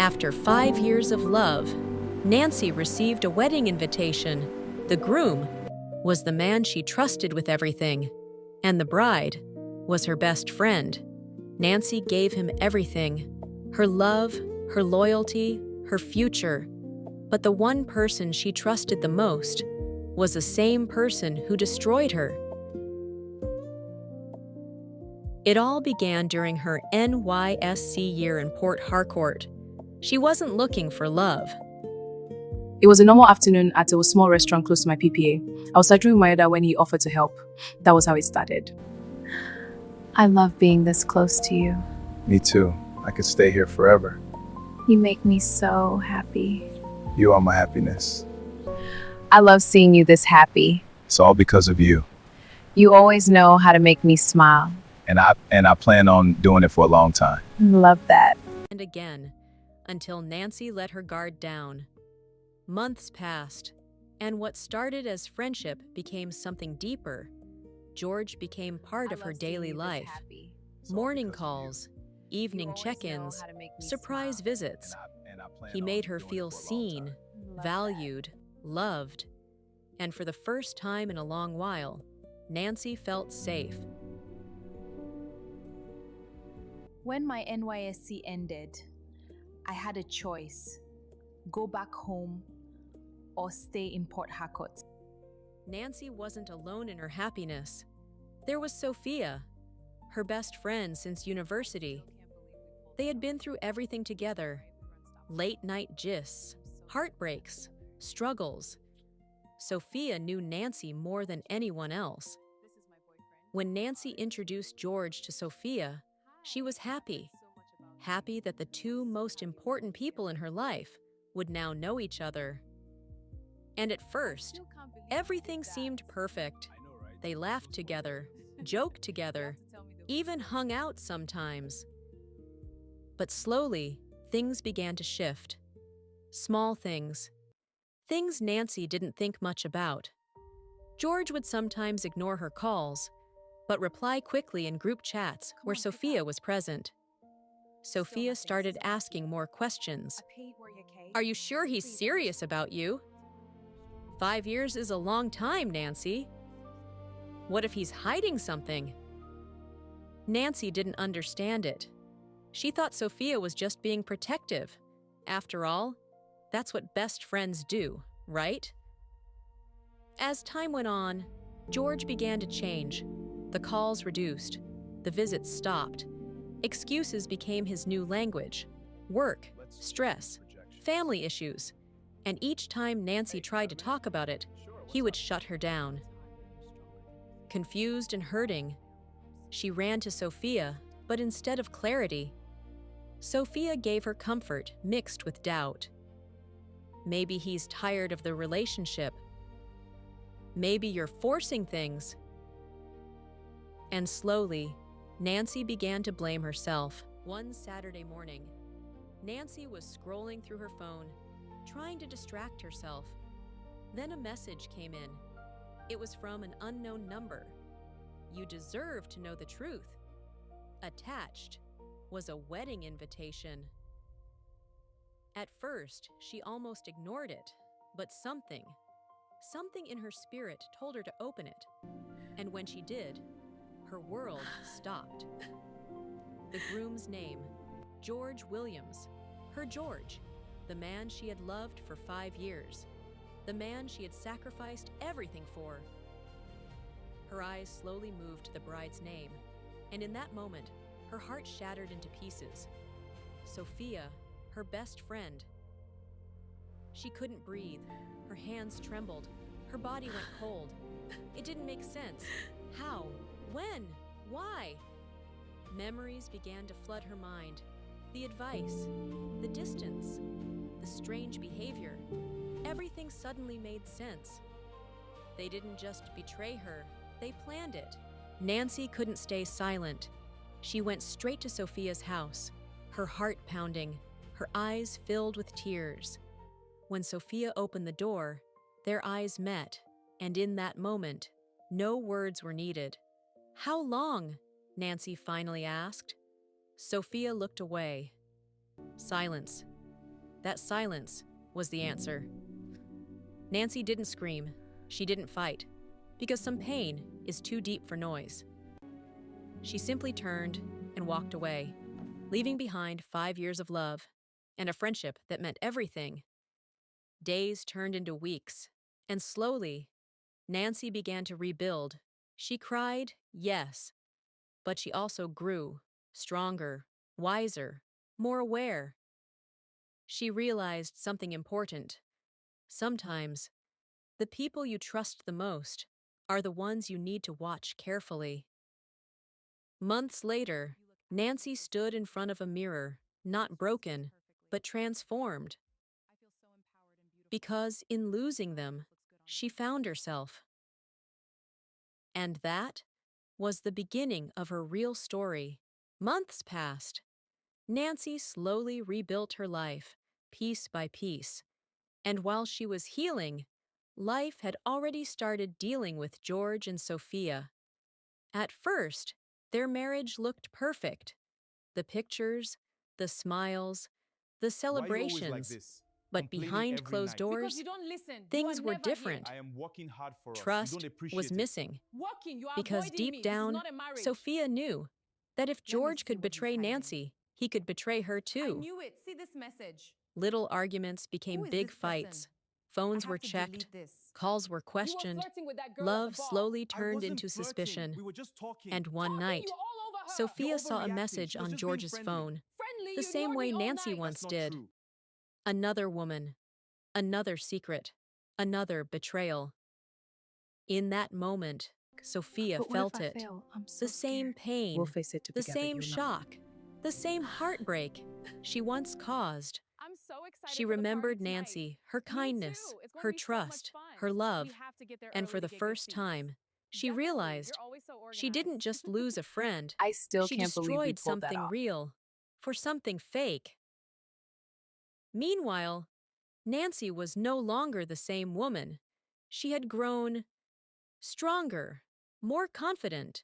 After 5 years of love, Nancy received a wedding invitation. The groom was the man she trusted with everything, and the bride was her best friend. Nancy gave him everything: her love, her loyalty, her future. But the one person she trusted the most was the same person who destroyed her. It all began during her NYSC year in Port Harcourt. She wasn't looking for love. It was a normal afternoon at a small restaurant close to my PPA. I was arguing with my dad when he offered to help. That was how it started. I love being this close to you. Me too. I could stay here forever. You make me so happy. You are my happiness. I love seeing you this happy. It's all because of you. You always know how to make me smile. And I plan on doing it for a long time. Love that. And again, until Nancy let her guard down. Months passed, and what started as friendship became something deeper. George became part of her daily life. Morning calls, evening check-ins, surprise visits. He made her feel seen, valued, loved. And for the first time in a long while, Nancy felt safe. When my NYSC ended, I had a choice: go back home or stay in Port Harcourt. Nancy wasn't alone in her happiness. There was Sofia, her best friend since university. They had been through everything together: late-night gists, heartbreaks, struggles. Sofia knew Nancy more than anyone else. When Nancy introduced George to Sofia, she was happy. Happy that the two most important people in her life would now know each other. And at first, everything seemed perfect. They laughed together, joked together, even hung out sometimes. But slowly, things began to shift. Small things. Things Nancy didn't think much about. George would sometimes ignore her calls, but reply quickly in group chats where Sofia was present. Sofia started asking more questions. Are you sure he's serious about you? 5 years is a long time, Nancy. What if he's hiding something? Nancy didn't understand it. She thought Sofia was just being protective. After all, that's what best friends do, right? As time went on, George began to change. The calls reduced. The visits stopped. Excuses became his new language. Work, stress, family issues. And each time Nancy tried to talk about it, he would shut her down. Confused and hurting, she ran to Sofia, but instead of clarity, Sofia gave her comfort mixed with doubt. Maybe he's tired of the relationship. Maybe you're forcing things. And slowly, Nancy began to blame herself. One Saturday morning, Nancy was scrolling through her phone, trying to distract herself. Then a message came in. It was from an unknown number. You deserve to know the truth. Attached was a wedding invitation. At first, she almost ignored it, but something in her spirit told her to open it. And when she did, her world stopped. The groom's name, George Williams. Her George, the man she had loved for 5 years. The man she had sacrificed everything for. Her eyes slowly moved to the bride's name, and in that moment, her heart shattered into pieces. Sofia, her best friend. She couldn't breathe. Her hands trembled. Her body went cold. It didn't make sense. How? When? Why? Memories began to flood her mind. The advice, the distance, the strange behavior. Everything suddenly made sense. They didn't just betray her, they planned it. Nancy couldn't stay silent. She went straight to Sofia's house, her heart pounding, her eyes filled with tears. When Sofia opened the door, their eyes met, and in that moment, no words were needed. How long? Nancy finally asked. Sofia looked away. Silence. that silence was the answer. Nancy didn't scream. She didn't fight, because some pain is too deep for noise. She simply turned and walked away, leaving behind 5 years of love and a friendship that meant everything. Days turned into weeks, and slowly, Nancy began to rebuild. She cried, yes, but she also grew, stronger, wiser, more aware. She realized something important. Sometimes, the people you trust the most are the ones you need to watch carefully. Months later, Nancy stood in front of a mirror, not broken, but transformed. Because in losing them, she found herself. And that was the beginning of her real story. Months passed. Nancy slowly rebuilt her life, piece by piece. And while she was healing, life had already started dealing with George and Sofia. At first, their marriage looked perfect. The pictures, the smiles, the celebrations. But behind closed doors, things were different. I am working hard for us. You Trust don't appreciate was it. missing. Working, you are Because avoiding me. deep This is down, not a marriage. Sophia knew that if George see could what he's betray hiding. Nancy, he could betray her I too. knew it. See this message. Little arguments became Who is big this person? fights. Phones I have were to checked. delete this. Calls were You were questioned. flirting with that girl Love at the bar. slowly I turned wasn't into flirting. suspicion. We were just talking. And one Talking, night, you were all over her. Sophia You're saw a overreacting. message She was on just being George's friendly. phone, Friendly, the you same ignored way me all Nancy night. once That's not did. true. Another woman, another secret, another betrayal. In that moment, Sophia But what felt if I it. fail? I'm so The same scared. pain, We'll face it the together, same you know. shock, the same heartbreak she once caused. I'm so excited. She for the party remembered tonight. Nancy, her Me kindness, too. It's going her to be so much trust, fun. her We love. have to get there And for early the to get good first seats. time, she Definitely. realized You're always so she didn't organized. just lose a friend. I still She can't believe we destroyed pulled that something off. real for something fake. Meanwhile, Nancy was no longer the same woman. She had grown stronger, more confident,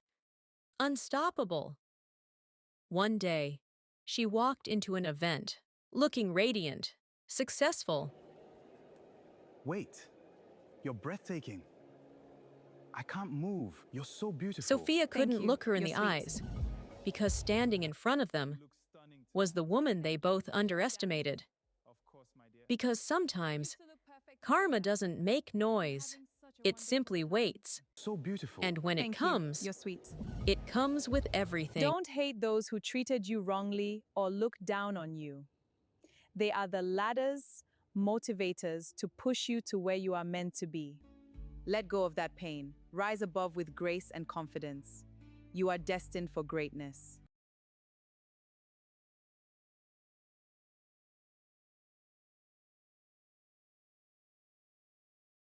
unstoppable. One day, she walked into an event, looking radiant, successful. Wait, you're breathtaking. I can't move. You're so beautiful. Sophia couldn't you. look her in You're the sweet. eyes, because standing in front of them Look stunning was the woman they both underestimated. Of course, my dear. Because sometimes, karma doesn't make noise, it simply waits. So beautiful. And when it Thank comes, you. You're sweet. it comes with everything. Don't hate those who treated you wrongly or look down on you. They are the ladders, motivators to push you to where you are meant to be. Let go of that pain. Rise above with grace and confidence. You are destined for greatness.